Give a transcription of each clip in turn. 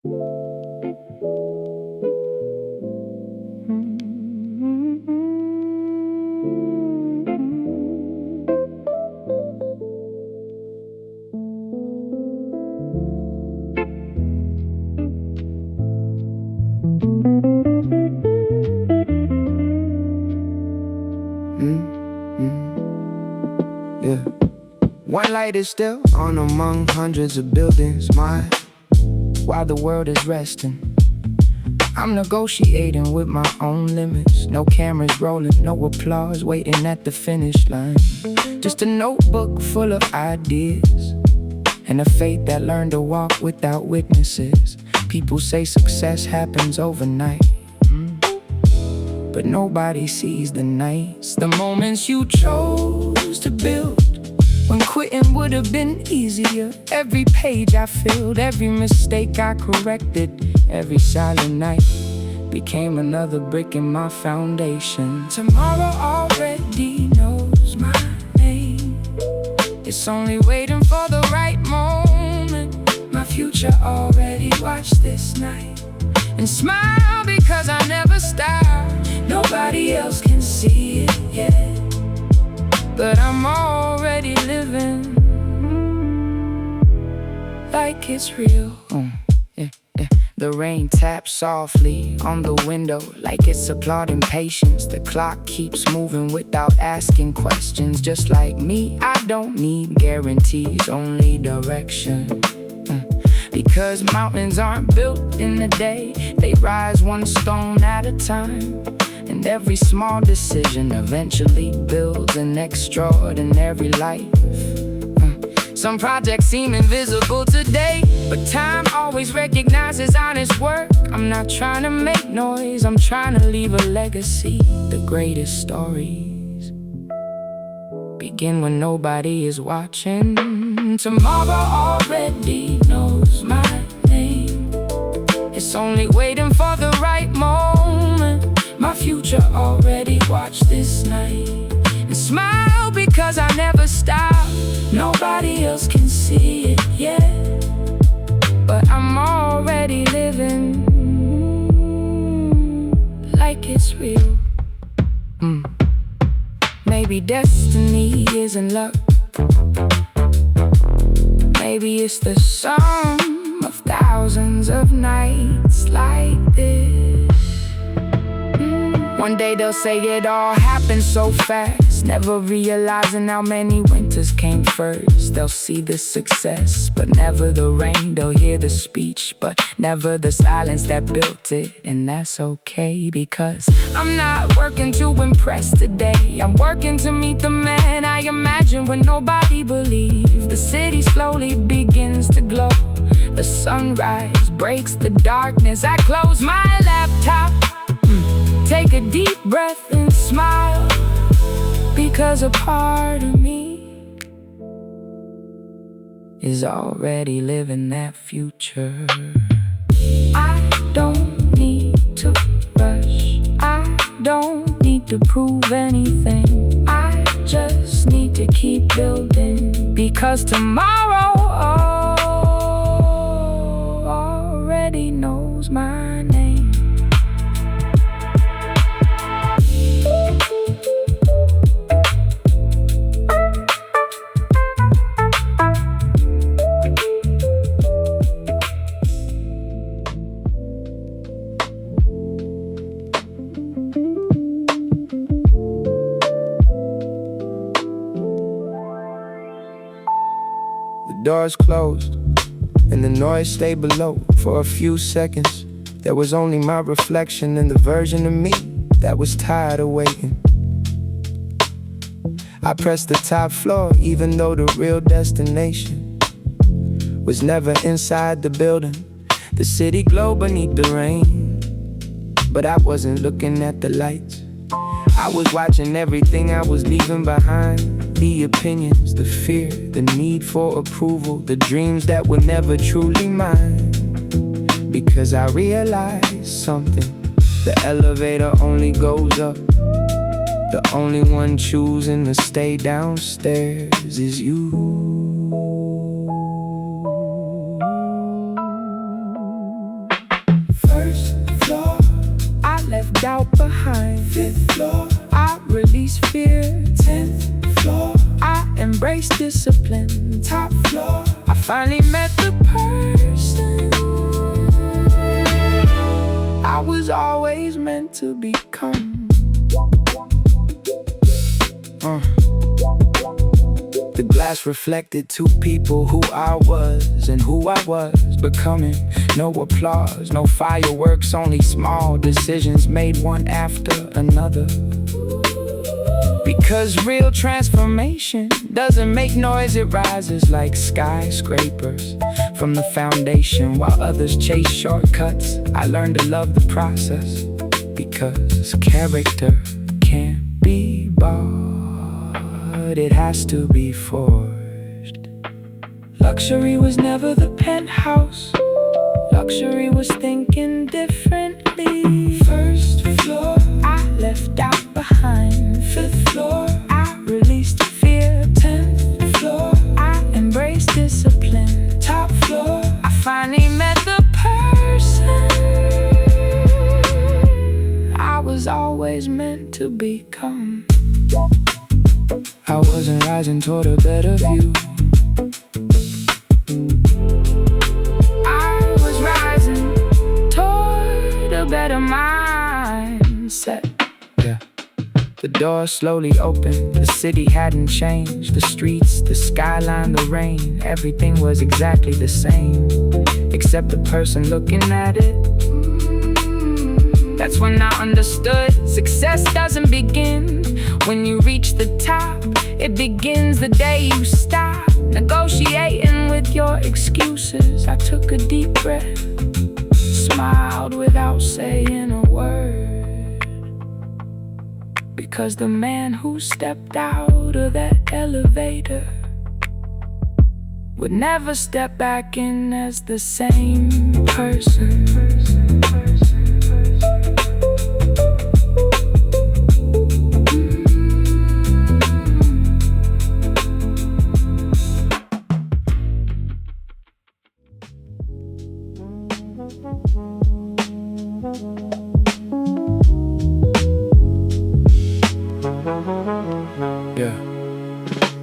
Yeah. One light is still on among hundreds of buildings, while the world is resting. I'm negotiating with my own limits. No cameras rolling, no applause waiting at the finish line. Just a notebook full of ideas, and a faith that learned to walk without witnesses. People say success happens overnight, but nobody sees the nights, the moments you chose to build, when quitting would have been easier. Every page I filled, every mistake I corrected, every silent night became another brick in my foundation. Tomorrow already knows my name. It's only waiting for the right moment. My future already watched this night and smile because I never stop. Nobody else can see it yet, but I'm already living like it's real. The rain taps softly on the window like it's applauding patience. The clock keeps moving without asking questions. Just like me, I don't need guarantees, only direction. Because mountains aren't built in a day, they rise one stone at a time. And every small decision eventually builds an extraordinary life. Some projects seem invisible today, but time always recognizes honest work. I'm not trying to make noise, I'm trying to leave a legacy. The greatest stories begin when nobody is watching. Tomorrow already knows my name. It's only waiting for the right moment. My future already watched this night and smile because I never stop. Nobody else can see it yet, but I'm already living like it's real. Maybe destiny isn't luck. Maybe it's the sum of thousands of nights like this. One day they'll say it all happened so fast, never realizing how many winters came first. They'll see the success, but never the rain. They'll hear the speech, but never the silence that built it. And that's okay, because I'm not working to impress today. I'm working to meet the man I imagined when nobody believed. The city slowly begins to glow. The sunrise breaks the darkness. I close my laptop, take a deep breath and smile, because a part of me is already living that future. I don't need to rush, I don't need to prove anything. I just need to keep building, because tomorrow already knows my name. The doors closed, and the noise stayed below for a few seconds. There was only my reflection and the version of me that was tired of waiting. I pressed the top floor, even though the real destination was never inside the building. The city glowed beneath the rain, but I wasn't looking at the lights. I was watching everything I was leaving behind. The opinions, the fear, the need for approval, the dreams that were never truly mine. Because I realized something: the elevator only goes up. The only one choosing to stay downstairs is you. 5th floor, I release fear. 10th floor, I embrace discipline. Top floor, I finally met the person I was always meant to become. The glass reflected two people, who I was and who I was becoming. No applause, no fireworks, only small decisions made one after another. Because real transformation doesn't make noise, it rises like skyscrapers from the foundation. While others chase shortcuts, I learned to love the process. Because character can't be bought, it has to be forged. Luxury was never the penthouse. Luxury was thinking differently. 1st floor, I left out behind. 5th floor, I released fear. 10th floor, I embraced discipline. Top floor, I finally met the person I was always meant to become. I wasn't rising toward a better view. I was rising toward a better mindset. Yeah. The door slowly opened. The city hadn't changed. The streets, the skyline, the rain, everything was exactly the same, except the person looking at it. That's when I understood success doesn't begin when you reach the top. It begins the day you stop negotiating with your excuses. I took a deep breath, smiled without saying a word, because the man who stepped out of that elevator would never step back in as the same person. Yeah.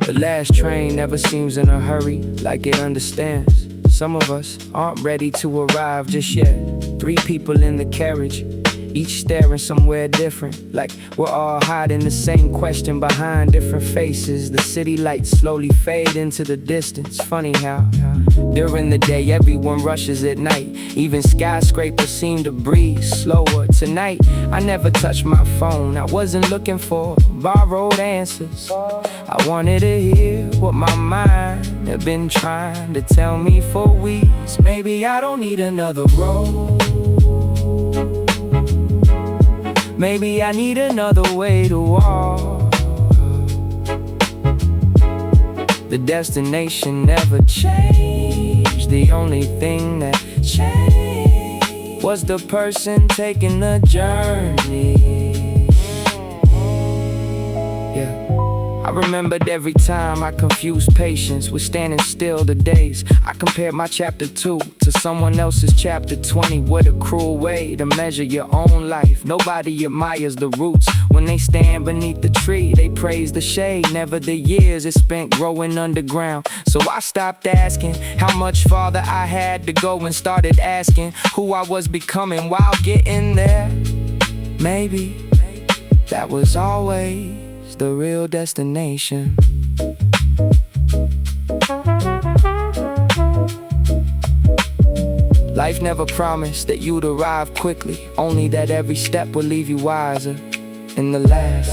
The last train never seems in a hurry, like it understands. Some of us aren't ready to arrive just yet. 3 people in the carriage, each staring somewhere different, like we're all hiding the same question behind different faces. The city lights slowly fade into the distance. Funny how during the day everyone rushes, at night even skyscrapers seem to breathe slower. Tonight I never touched my phone. I wasn't looking for borrowed answers. I wanted to hear what my mind had been trying to tell me for weeks. Maybe I don't need another road. Maybe I need another way to walk. The destination never changed. The only thing that changed was the person taking the journey. Yeah. I remembered every time I confused patience with standing still. The days I compared my chapter 2 to someone else's chapter 20. What a cruel way to measure your own life. Nobody admires the roots when they stand beneath the tree. They praise the shade, never the years it spent growing underground. So I stopped asking how much farther I had to go and started asking who I was becoming while getting there. Maybe that was always the real destination. Life never promised that you'd arrive quickly, only that every step will leave you wiser in the last.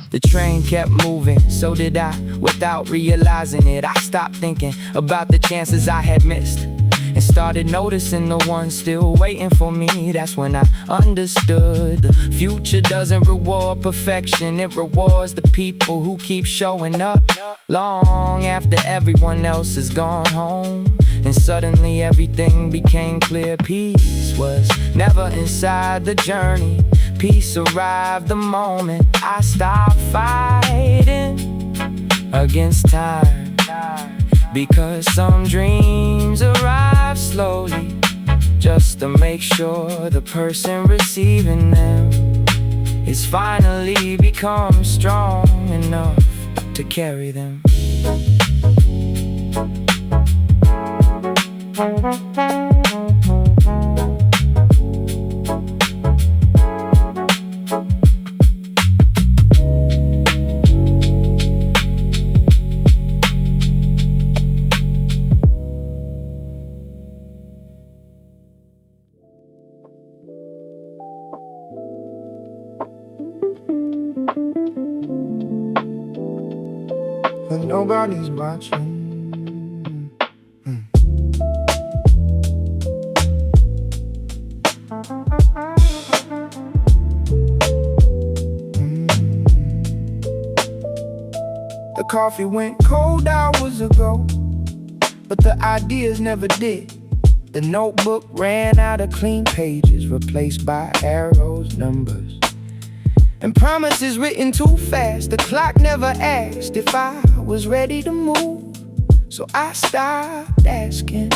The train kept moving, so did I, without realizing it. I stopped thinking about the chances I had missed and started noticing the ones still waiting for me. That's when I understood the future doesn't reward perfection. It rewards the people who keep showing up long after everyone else has gone home. And suddenly everything became clear. Peace was never inside the journey. Peace arrived the moment I stopped fighting against time. Because some dreams arrive slowly, just to make sure the person receiving them is finally become strong enough to carry them. When nobody's watching. The coffee went cold hours ago, but the ideas never did. The notebook ran out of clean pages, replaced by arrows, numbers, and promises written too fast. The clock never asked if I was ready to move, so I stopped asking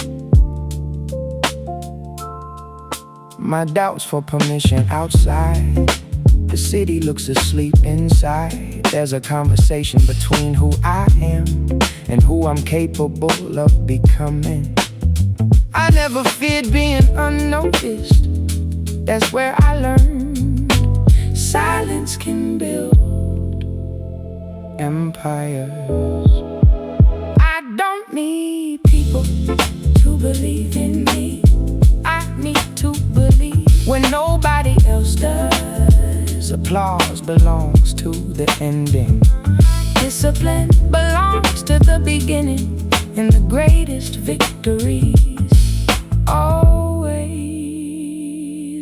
my doubts for permission outside. The city looks asleep inside. There's a conversation between who I am and who I'm capable of becoming. I never feared being unnoticed. That's where I learned silence can build empires. I don't need people to believe in me. I need to believe when nobody else does. Applause belongs to the ending. Discipline belongs to the beginning. And the greatest victories always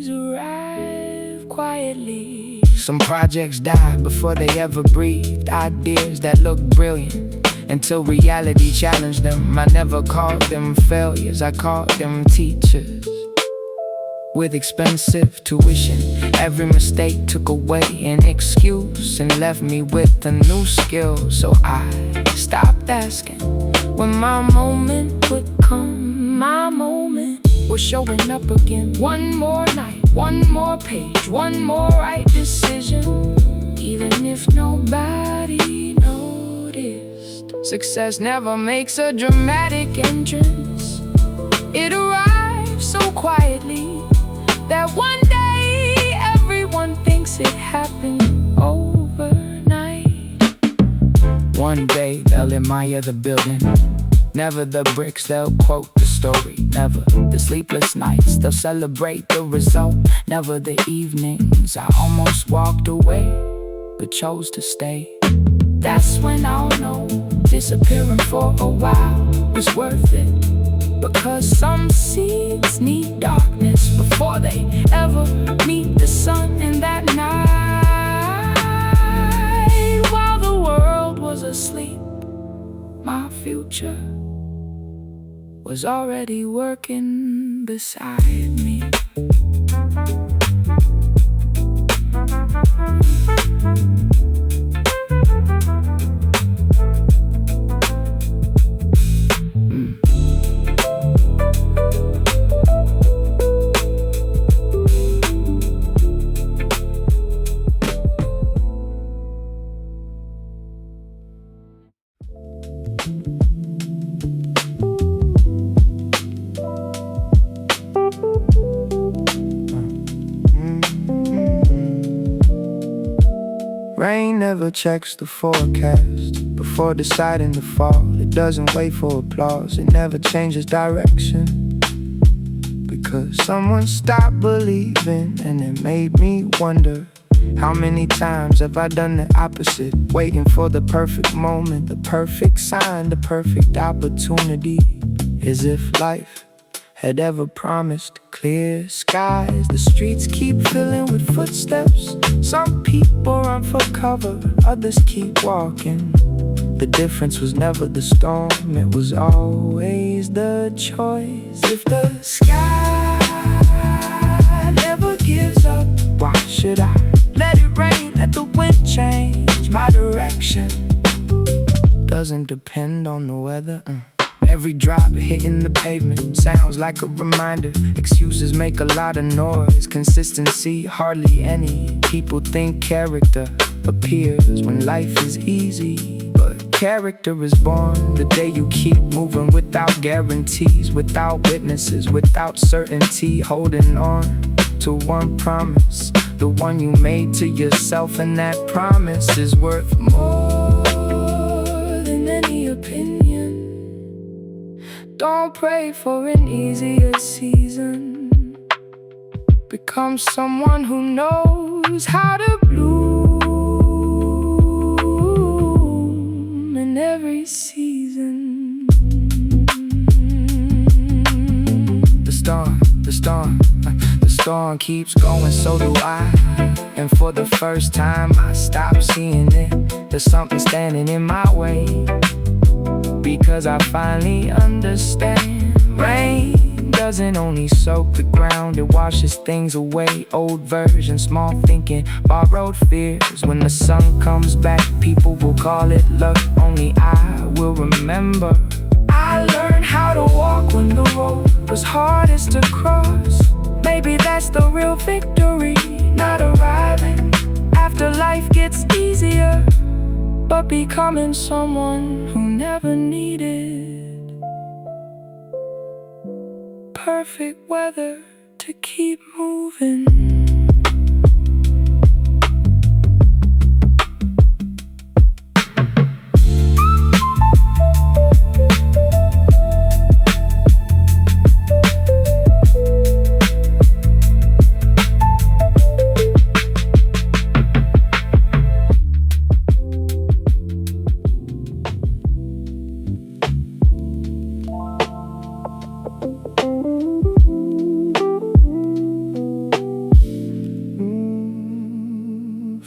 arrive quietly. Some projects died before they ever breathed. Ideas that looked brilliant until reality challenged them. I never called them failures, I called them teachers. With expensive tuition, every mistake took away an excuse and left me with a new skill. So I stopped asking when my moment would come. My moment was showing up again. One more night, one more page, one more right decision. Even if nobody noticed, success never makes a dramatic entrance. It arrives so quietly that one day everyone thinks it happened overnight. One day they'll admire the building, never the bricks. They'll quote the story, never the sleepless nights. They'll celebrate the result, never the evenings I almost walked away but chose to stay. That's when I'll know disappearing for a while was worth it. Because some seeds need darkness before they ever meet the sun. And that night, while the world was asleep, my future was already working beside me. Rain never checks the forecast before deciding to fall. It doesn't wait for applause, it never changes direction. Because someone stopped believing, and it made me wonder, how many times have I done the opposite? Waiting for the perfect moment, the perfect sign, the perfect opportunity. As if life had ever promised clear skies. The streets keep filling with footsteps. Some people run for cover, others keep walking. The difference was never the storm, it was always the choice. If the sky never gives up, why should I let it rain, let the wind change my direction? Doesn't depend on the weather. Every drop hitting the pavement sounds like a reminder. Excuses make a lot of noise, consistency hardly any. People think character appears when life is easy, but character is born the day you keep moving without guarantees, without witnesses, without certainty. Holding on to one promise, the one you made to yourself, and that promise is worth more than any opinion. Don't pray for an easier season. Become someone who knows how to bloom in every season. The storm keeps going, so do I. And for the first time I stopped seeing it. There's something standing in my way, because I finally understand. Rain doesn't only soak the ground, it washes things away. Old versions, small thinking, borrowed fears. When the sun comes back, people will call it luck. Only I will remember. I learned how to walk when the road was hardest to cross. Maybe that's the real victory, not arriving after life gets easier, but becoming someone who never needed perfect weather to keep moving.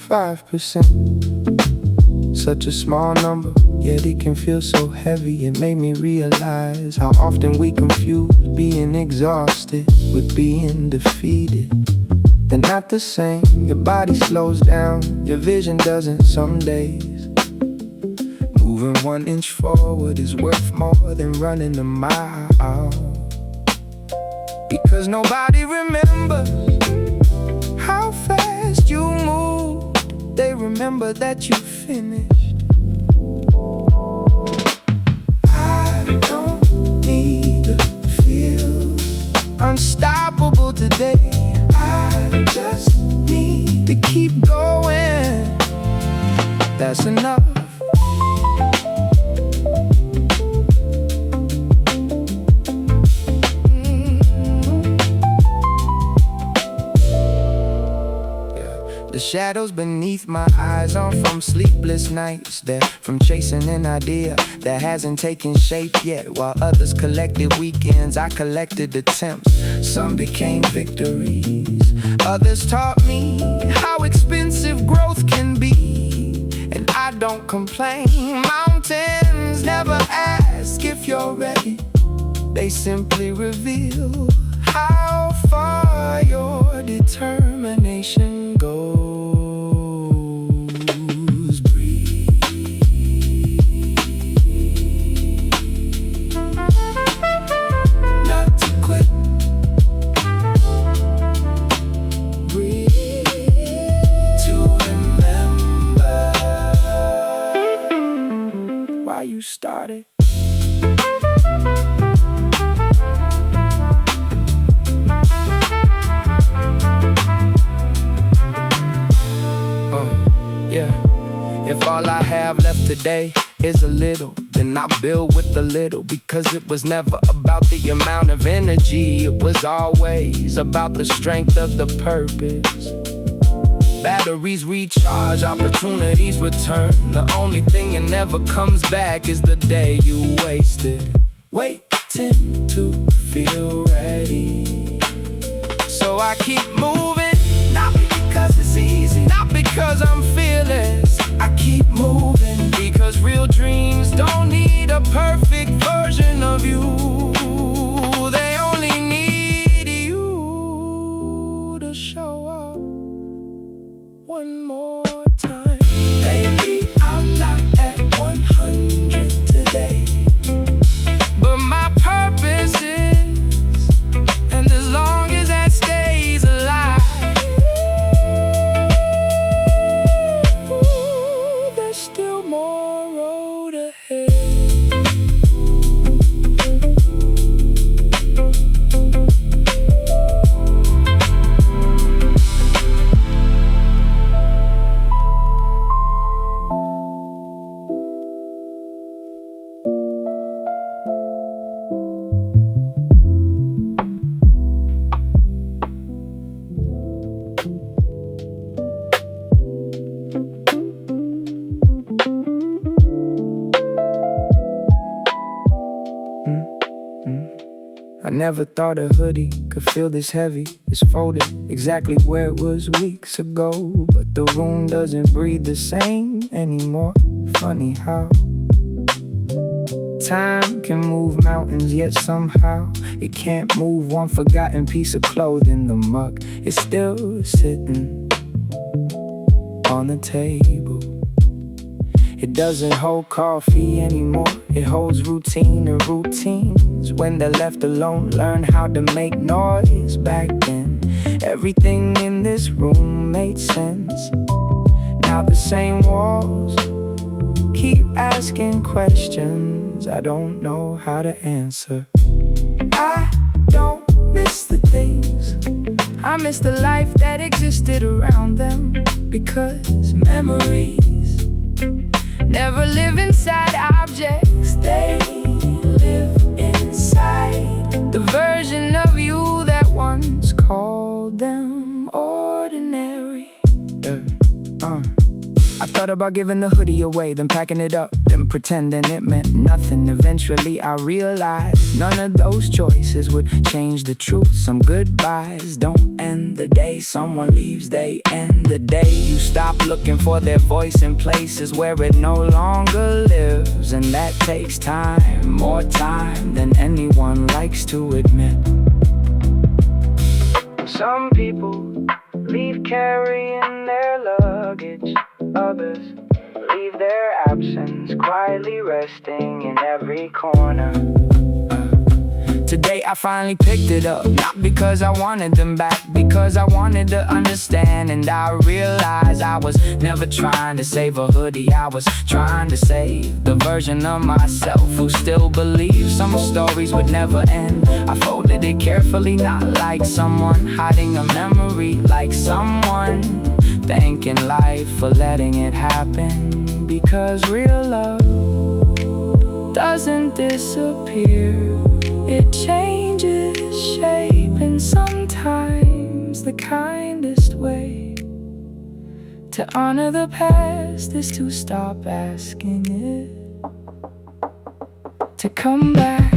5%, such a small number, yet it can feel so heavy. It made me realize how often we confuse being exhausted with being defeated. They're not the same. Your body slows down, your vision doesn't some days. Moving 1 inch forward is worth more than running a mile, because nobody remembers how fast you moved. They remember that you finished. I don't need to feel unstoppable today. I just need to keep going. That's enough. The shadows beneath my eyes are from sleepless nights. They're from chasing an idea that hasn't taken shape yet. While others collected weekends, I collected attempts. Some became victories. Others taught me how expensive growth can be, and I don't complain. Mountains never ask if you're ready. They simply reveal how far your determination goes. Breathe. Not to quit. Breathe. To remember why you started. If all I have left today is a little, then I build with a little, because it was never about the amount of energy. It was always about the strength of the purpose. Batteries recharge, opportunities return. The only thing that never comes back is the day you wasted waiting to feel ready. So I keep moving, not because it's easy, not because I'm fearless. I keep moving because real dreams don't need a perfect version of you. They only need you to show up one more time. Maybe I'm not at 100 today, but I never thought a hoodie could feel this heavy. It's folded exactly where it was weeks ago, but the room doesn't breathe the same anymore. Funny how time can move mountains, yet somehow it can't move one forgotten piece of clothing. The mug is still sitting on the table. It doesn't hold coffee anymore. It holds routine and routines. When they're left alone, learn how to make noise. Back then, everything in this room made sense. Now the same walls keep asking questions I don't know how to answer. I don't miss the things, I miss the life that existed around them. Because memories never live inside objects, they live inside the version of you that once called them ordinary. I thought about giving the hoodie away, then packing it up, then pretending it meant nothing. Eventually I realized none of those choices would change the truth. Some goodbyes don't end the day someone leaves, they end the day you stop looking for their voice in places where it no longer lives. And that takes time, more time than anyone likes to admit. Some people leave carrying their luggage, others leave their absence quietly resting in every corner. Today I finally picked it up, not because I wanted them back, because I wanted to understand. And I realized I was never trying to save a hoodie, I was trying to save the version of myself who still believes some stories would never end. I folded it carefully, not like someone hiding a memory, like someone thanking life for letting it happen. Because real love doesn't disappear, it changes shape, and sometimes the kindest way to honor the past is to stop asking it to come back.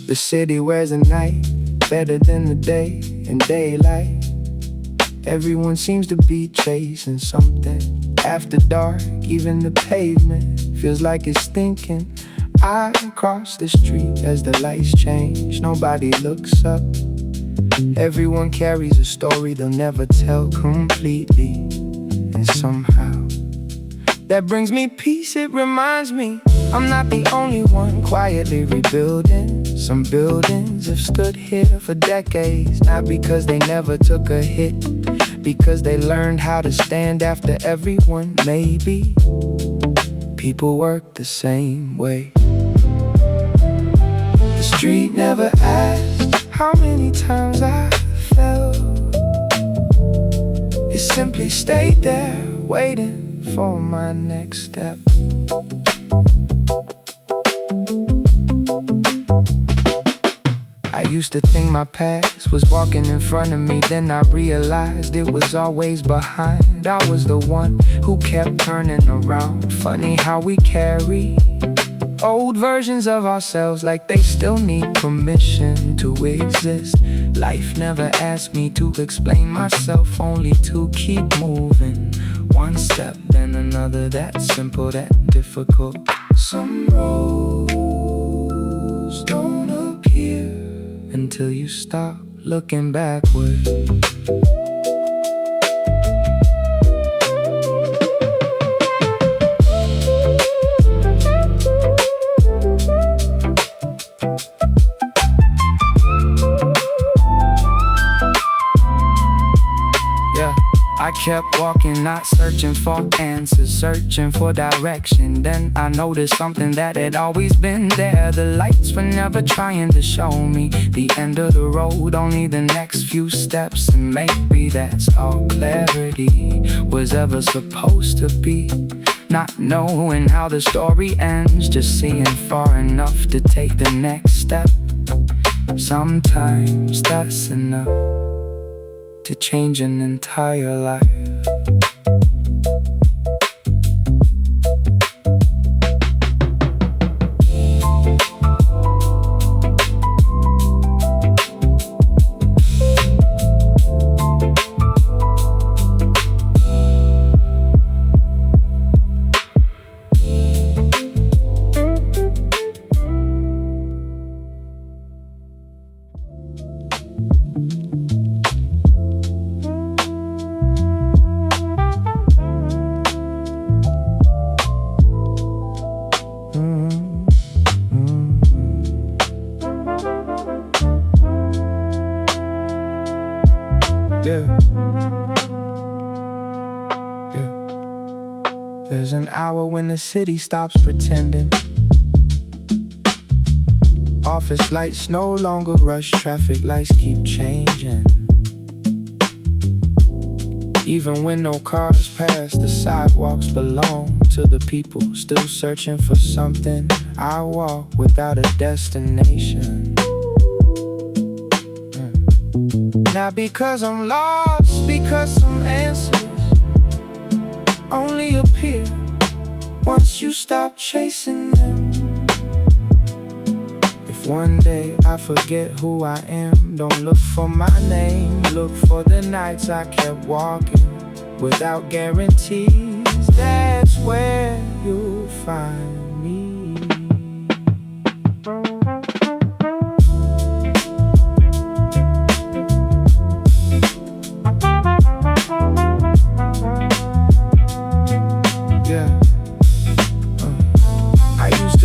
The city wears the night better than the day and daylight. Everyone seems to be chasing something. After dark, even the pavement feels like it's thinking. I cross the street as the lights change. Nobody looks up. Everyone carries a story they'll never tell completely. And somehow that brings me peace. It reminds me I'm not the only one quietly rebuilding. Some buildings have stood here for decades, not because they never took a hit, because they learned how to stand after everyone. Maybe people work the same way. The street never asked how many times I fell. It simply stayed there, waiting for my next step. I used to think my past was walking in front of me, then I realized it was always behind. I was the one who kept turning around. Funny how we carry old versions of ourselves like they still need permission to exist. Life never asked me to explain myself, only to keep moving. One step, then another, that simple, that difficult. Some roads don't appear until you stop looking backward. I kept walking, not searching for answers, searching for direction. Then I noticed something that had always been there. The lights were never trying to show me the end of the road, only the next few steps. And maybe that's all clarity was ever supposed to be. Not knowing how the story ends, just seeing far enough to take the next step. Sometimes that's enough to change an entire life. There's an hour when the city stops pretending. Office lights no longer rush, traffic lights keep changing. Even when no cars pass, the sidewalks belong to the people still searching for something. I walk without a destination. Not because I'm lost, because some answers only appear once you stop chasing them. If one day I forget who I am, don't look for my name, look for the nights I kept walking without guarantees. That's where you'll find me.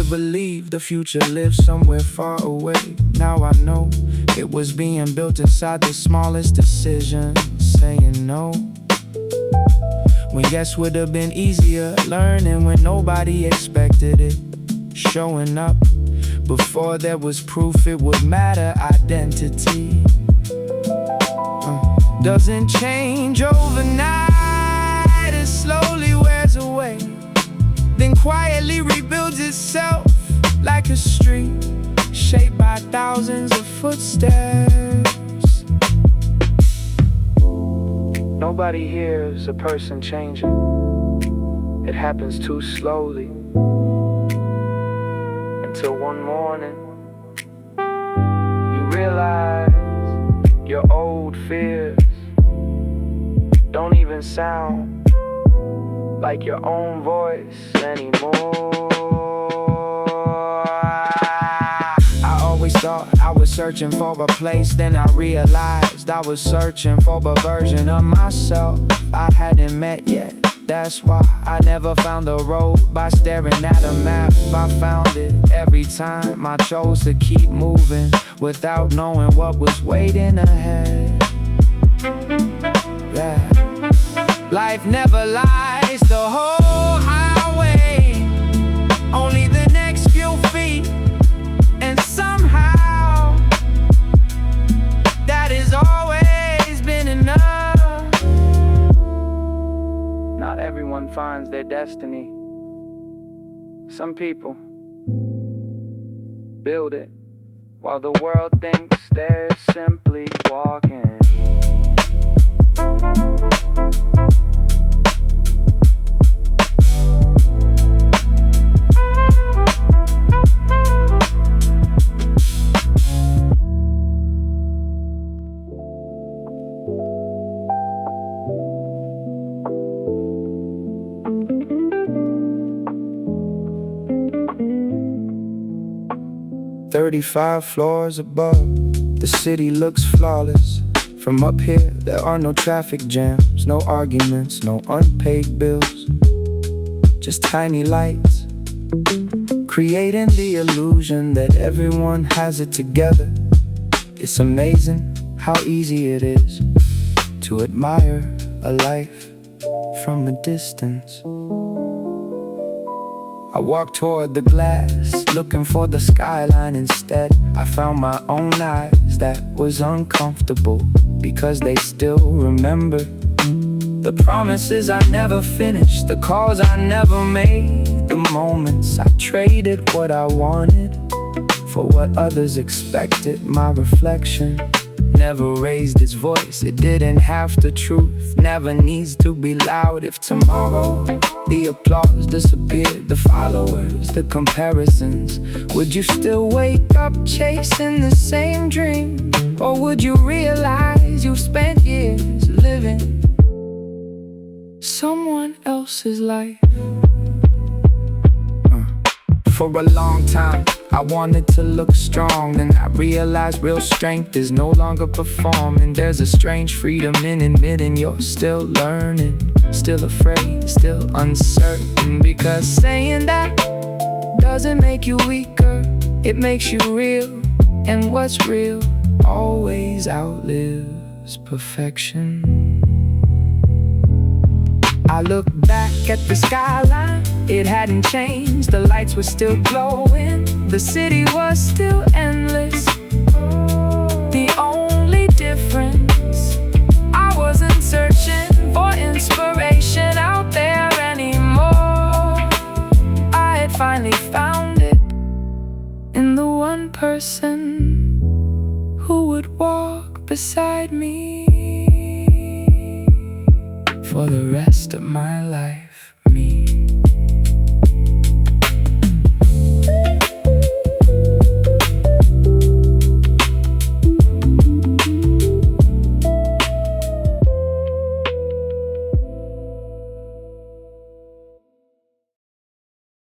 Believe the future lives somewhere far away. Now I know it was being built inside the smallest decision. Saying no when yes would have been easier. Learning when nobody expected it. Showing up before there was proof it would matter. Identity doesn't change overnight. It slowly wears away, then quietly rebuilds itself like a street shaped by thousands of footsteps. Nobody hears a person changing. It happens too slowly, until one morning you realize your old fears don't even sound like your own voice anymore. I always thought I was searching for a place, then I realized I was searching for a version of myself I hadn't met yet. That's why I never found the road by staring at a map. I found it every time I chose to keep moving without knowing what was waiting ahead. Yeah. Life never lies, the whole highway, only the next few feet. And somehow that has always been enough. Not everyone finds their destiny. Some people build it while the world thinks they're simply walking. "35 floors above, the city looks flawless. From up here, there are no traffic jams, no arguments, no unpaid bills. Just tiny lights, creating the illusion that everyone has it together. It's amazing how easy it is to admire a life from a distance. I walked toward the glass, looking for the skyline. Instead, I found my own eyes. That was uncomfortable, because they still remember the promises I never finished, the calls I never made, the moments I traded what I wanted for what others expected. My reflection never raised its voice. It didn't have the truth, never needs to be loud. If tomorrow the applause disappeared, the followers, the comparisons, would you still wake up chasing the same dream? Or would you realize you spent years living someone else's life? For a long time, I wanted to look strong. Then I realized real strength is no longer performing. There's a strange freedom in admitting you're still learning, still afraid, still uncertain. Because saying that doesn't make you weaker, it makes you real. And what's real always outlives perfection. I look back at the skyline, it hadn't changed. The lights were still glowing, the city was still endless. The only difference, I wasn't searching for inspiration out there anymore. I had finally found it in the one person who would walk beside me for the rest of my life.